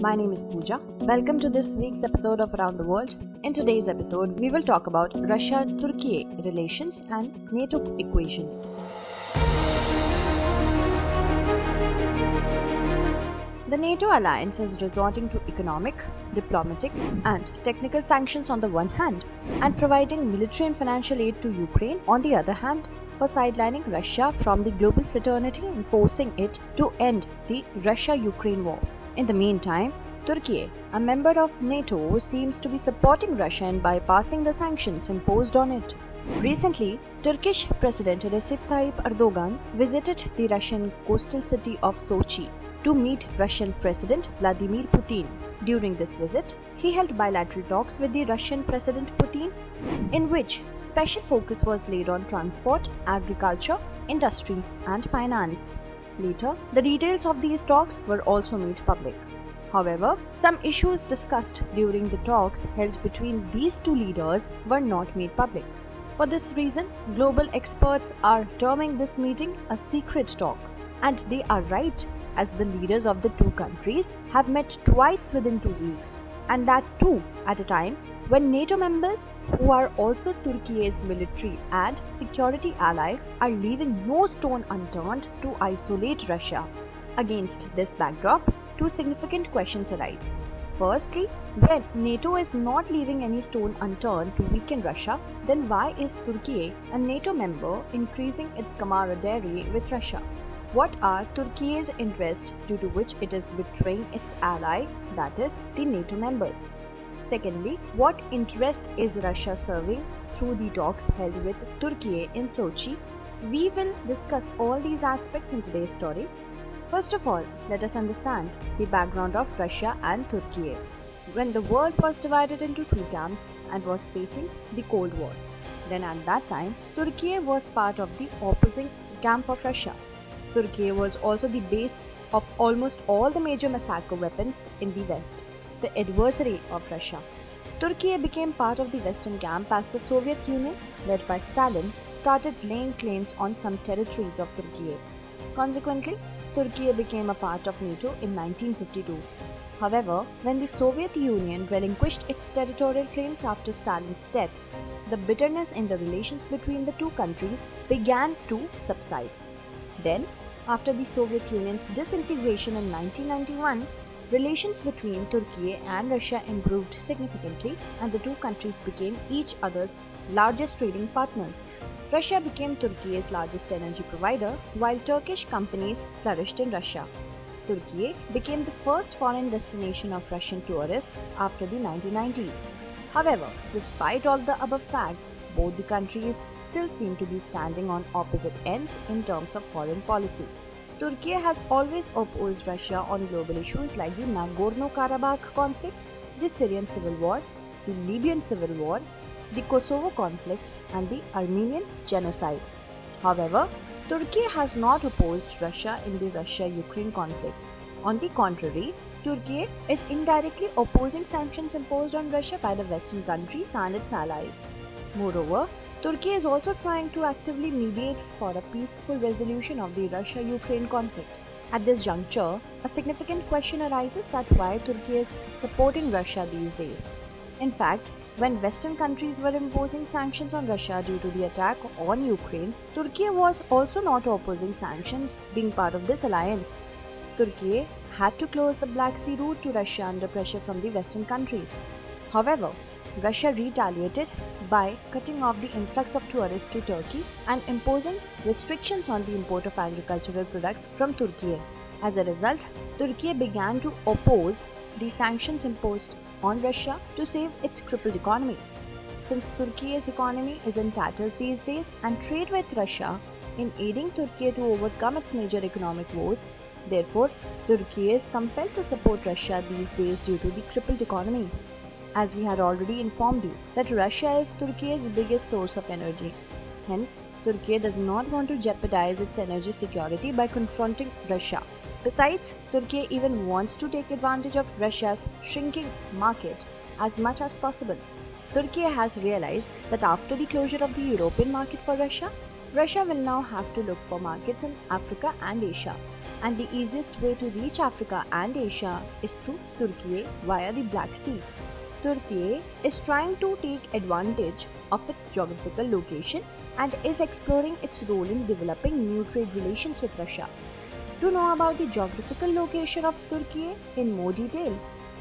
My name is Pooja. Welcome to this week's episode of Around the World. In today's episode, we will talk about Russia-Turkey relations and NATO equation. The NATO alliance is resorting to economic, diplomatic, and technical sanctions on the one hand, and providing military and financial aid to Ukraine on the other hand, for sidelining Russia from the global fraternity and forcing it to end the Russia-Ukraine war. In the meantime, Turkey, a member of NATO, seems to be supporting Russia in bypassing the sanctions imposed on it. Recently, Turkish President Recep Tayyip Erdogan visited the Russian coastal city of Sochi to meet Russian President Vladimir Putin. During this visit, he held bilateral talks with the Russian President Putin, in which special focus was laid on transport, agriculture, industry, and finance. Later, the details of these talks were also made public. However, some issues discussed during the talks held between these two leaders were not made public. For this reason, global experts are terming this meeting a secret talk. And they are right, as the leaders of the two countries have met twice within 2 weeks, and that too at a time when NATO members, who are also Turkey's military and security ally, are leaving no stone unturned to isolate Russia. Against this backdrop, two significant questions arise. Firstly, when NATO is not leaving any stone unturned to weaken Russia, then why is Turkey, a NATO member, increasing its camaraderie with Russia? What are Turkey's interests due to which it is betraying its ally, that is, the NATO members? Secondly, what interest is Russia serving through the talks held with Turkey in Sochi? We will discuss all these aspects in today's story. First of all, let us understand the background of Russia and Turkey. When the world was divided into two camps and was facing the Cold War, then at that time, Turkey was part of the opposing camp of Russia. Turkey was also the base of almost all the major massacre weapons in the West, the adversary of Russia. Turkey became part of the Western camp as the Soviet Union, led by Stalin, started laying claims on some territories of Turkey. Consequently, Turkey became a part of NATO in 1952. However, when the Soviet Union relinquished its territorial claims after Stalin's death, the bitterness in the relations between the two countries began to subside. Then, after the Soviet Union's disintegration in 1991, relations between Turkey and Russia improved significantly and the two countries became each other's largest trading partners. Russia became Turkey's largest energy provider, while Turkish companies flourished in Russia. Turkey became the first foreign destination of Russian tourists after the 1990s. However, despite all the above facts, both the countries still seem to be standing on opposite ends in terms of foreign policy. Turkey has always opposed Russia on global issues like the Nagorno-Karabakh conflict, the Syrian civil war, the Libyan civil war, the Kosovo conflict, and the Armenian genocide. However, Turkey has not opposed Russia in the Russia-Ukraine conflict. On the contrary, Turkey is indirectly opposing sanctions imposed on Russia by the Western countries and its allies. Moreover, Turkey is also trying to actively mediate for a peaceful resolution of the Russia-Ukraine conflict. At this juncture, a significant question arises that why Turkey is supporting Russia these days. In fact, when Western countries were imposing sanctions on Russia due to the attack on Ukraine, Turkey was also not opposing sanctions, being part of this alliance. Turkey had to close the Black Sea route to Russia under pressure from the Western countries. However, Russia retaliated by cutting off the influx of tourists to Turkey and imposing restrictions on the import of agricultural products from Turkey. As a result, Turkey began to oppose the sanctions imposed on Russia to save its crippled economy. Since Turkey's economy is in tatters these days and trade with Russia in aiding Turkey to overcome its major economic woes, therefore, Turkey is compelled to support Russia these days due to the crippled economy. As we had already informed you that Russia is Turkey's biggest source of energy. Hence, Turkey does not want to jeopardize its energy security by confronting Russia. Besides, Turkey even wants to take advantage of Russia's shrinking market as much as possible. Turkey has realized that after the closure of the European market for Russia, Russia will now have to look for markets in Africa and Asia. And the easiest way to reach Africa and Asia is through Turkey via the Black Sea. Turkey is trying to take advantage of its geographical location and is exploring its role in developing new trade relations with Russia. To know about the geographical location of Turkey in more detail,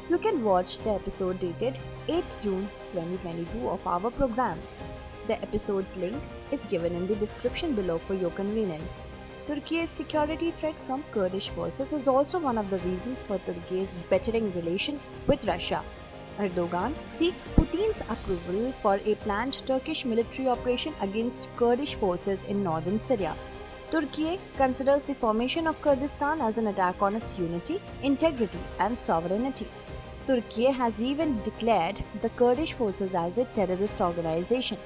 you can watch the episode dated 8th June 2022 of our program. The episode's link is given in the description below for your convenience. Turkey's security threat from Kurdish forces is also one of the reasons for Turkey's bettering relations with Russia. Erdogan seeks Putin's approval for a planned Turkish military operation against Kurdish forces in northern Syria. Turkey considers the formation of Kurdistan as an attack on its unity, integrity, and sovereignty. Turkey has even declared the Kurdish forces as a terrorist organization.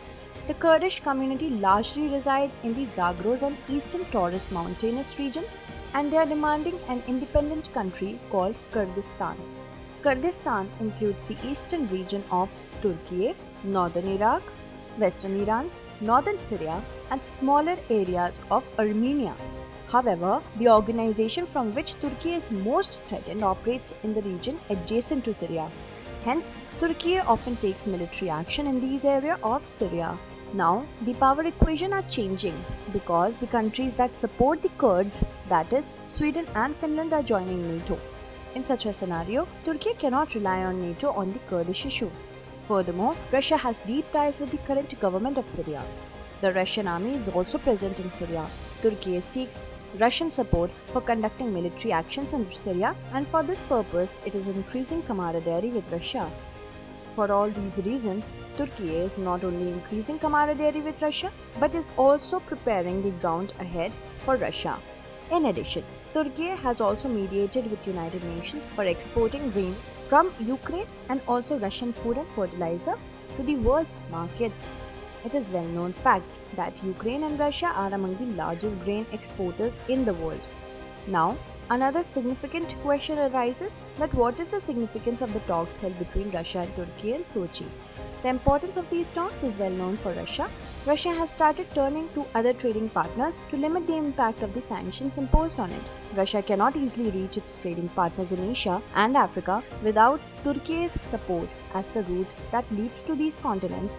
The Kurdish community largely resides in the Zagros and eastern Taurus mountainous regions, and they are demanding an independent country called Kurdistan. Kurdistan includes the eastern region of Turkey, northern Iraq, western Iran, northern Syria, and smaller areas of Armenia. However, the organization from which Turkey is most threatened operates in the region adjacent to Syria. Hence, Turkey often takes military action in these areas of Syria. Now, the power equation are changing because the countries that support the Kurds, that is, Sweden and Finland, are joining NATO. In such a scenario, Turkey cannot rely on NATO on the Kurdish issue. Furthermore, Russia has deep ties with the current government of Syria. The Russian army is also present in Syria. Turkey seeks Russian support for conducting military actions in Syria, and for this purpose, it is increasing camaraderie with Russia. For all these reasons, Turkey is not only increasing camaraderie with Russia, but is also preparing the ground ahead for Russia. In addition, Turkey has also mediated with United Nations for exporting grains from Ukraine and also Russian food and fertilizer to the world's markets. It is well-known fact that Ukraine and Russia are among the largest grain exporters in the world. Now, another significant question arises that what is the significance of the talks held between Russia and Turkey in Sochi? The importance of these talks is well known for Russia. Russia has started turning to other trading partners to limit the impact of the sanctions imposed on it. Russia cannot easily reach its trading partners in Asia and Africa without Turkey's support, as the route that leads to these continents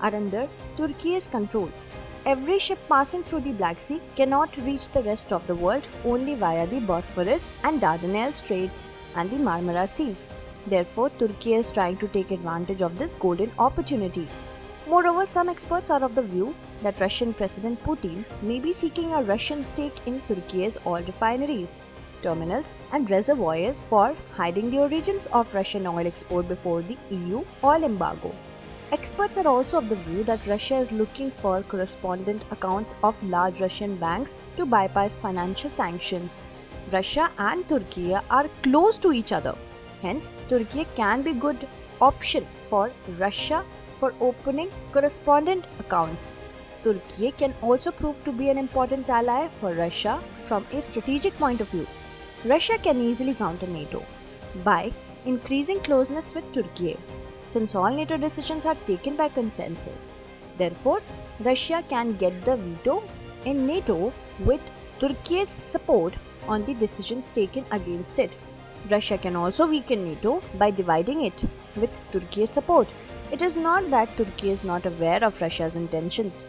are under Turkey's control. Every ship passing through the Black Sea cannot reach the rest of the world only via the Bosphorus and Dardanelles Straits and the Marmara Sea. Therefore, Turkey is trying to take advantage of this golden opportunity. Moreover, some experts are of the view that Russian President Putin may be seeking a Russian stake in Turkey's oil refineries, terminals, and reservoirs for hiding the origins of Russian oil export before the EU oil embargo. Experts are also of the view that Russia is looking for correspondent accounts of large Russian banks to bypass financial sanctions. Russia and Turkey are close to each other. Hence, Turkey can be a good option for Russia for opening correspondent accounts. Turkey can also prove to be an important ally for Russia from a strategic point of view. Russia can easily counter NATO by increasing closeness with Turkey, since all NATO decisions are taken by consensus. Therefore, Russia can get the veto in NATO with Turkey's support on the decisions taken against it. Russia can also weaken NATO by dividing it with Turkey's support. It is not that Turkey is not aware of Russia's intentions.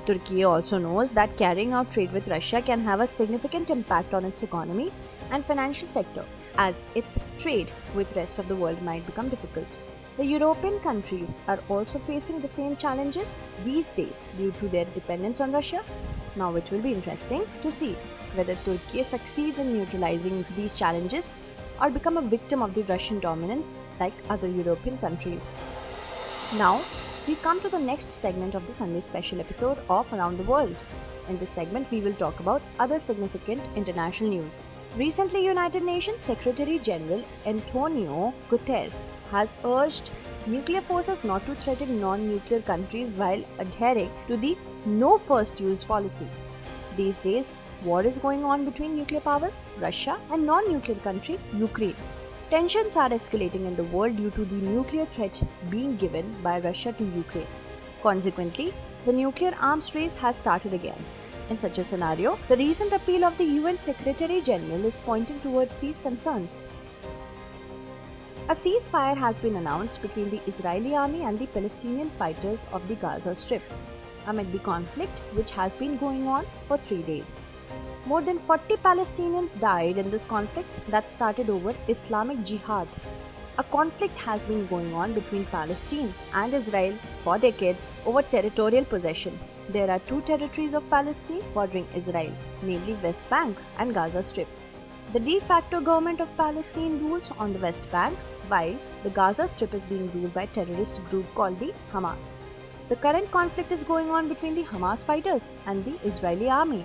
Turkey also knows that carrying out trade with Russia can have a significant impact on its economy and financial sector, as its trade with rest of the world might become difficult. The European countries are also facing the same challenges these days due to their dependence on Russia. Now it will be interesting to see whether Turkey succeeds in neutralizing these challenges or become a victim of the Russian dominance like other European countries. Now, we come to the next segment of the Sunday special episode of Around the World. In this segment, we will talk about other significant international news. Recently, United Nations Secretary General Antonio Guterres has urged nuclear forces not to threaten non-nuclear countries while adhering to the no first use policy. These days, war is going on between nuclear powers, Russia, and non-nuclear country, Ukraine. Tensions are escalating in the world due to the nuclear threat being given by Russia to Ukraine. Consequently, the nuclear arms race has started again. In such a scenario, the recent appeal of the UN Secretary General is pointing towards these concerns. A ceasefire has been announced between the Israeli army and the Palestinian fighters of the Gaza Strip, amid the conflict which has been going on for 3 days. More than 40 Palestinians died in this conflict that started over Islamic Jihad. A conflict has been going on between Palestine and Israel for decades over territorial possession. There are 2 territories of Palestine bordering Israel, namely West Bank and Gaza Strip. The de facto government of Palestine rules on the West Bank, while the Gaza Strip is being ruled by a terrorist group called the Hamas. The current conflict is going on between the Hamas fighters and the Israeli army.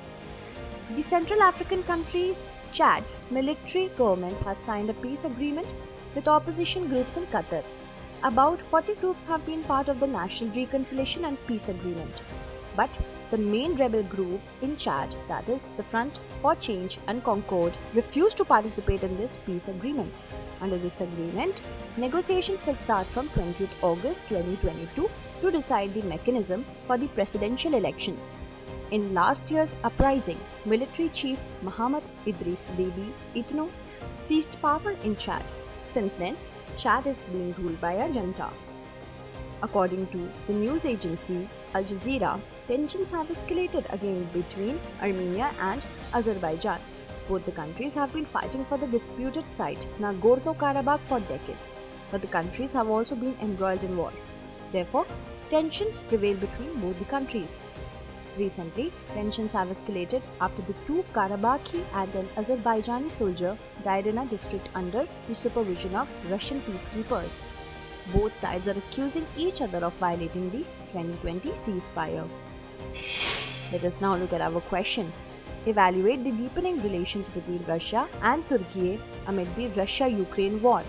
The Central African country's Chad's military government has signed a peace agreement with opposition groups in Qatar. About 40 groups have been part of the National Reconciliation and Peace Agreement. But the main rebel groups in Chad, that is, the Front for Change and Concord, refuse to participate in this peace agreement. Under this agreement, negotiations will start from 20th August 2022 to decide the mechanism for the presidential elections. In last year's uprising, military chief Mohammed Idris Deby Itno seized power in Chad. Since then, Chad is being ruled by a junta. According to the news agency Al Jazeera, tensions have escalated again between Armenia and Azerbaijan. Both the countries have been fighting for the disputed site Nagorno-Karabakh for decades, but the countries have also been embroiled in war. Therefore, tensions prevail between both the countries. Recently, tensions have escalated after the 2 Karabakhi and an Azerbaijani soldier died in a district under the supervision of Russian peacekeepers. Both sides are accusing each other of violating the 2020 ceasefire. Let us now look at our question. Evaluate the deepening relations between Russia and Turkey amid the Russia-Ukraine war.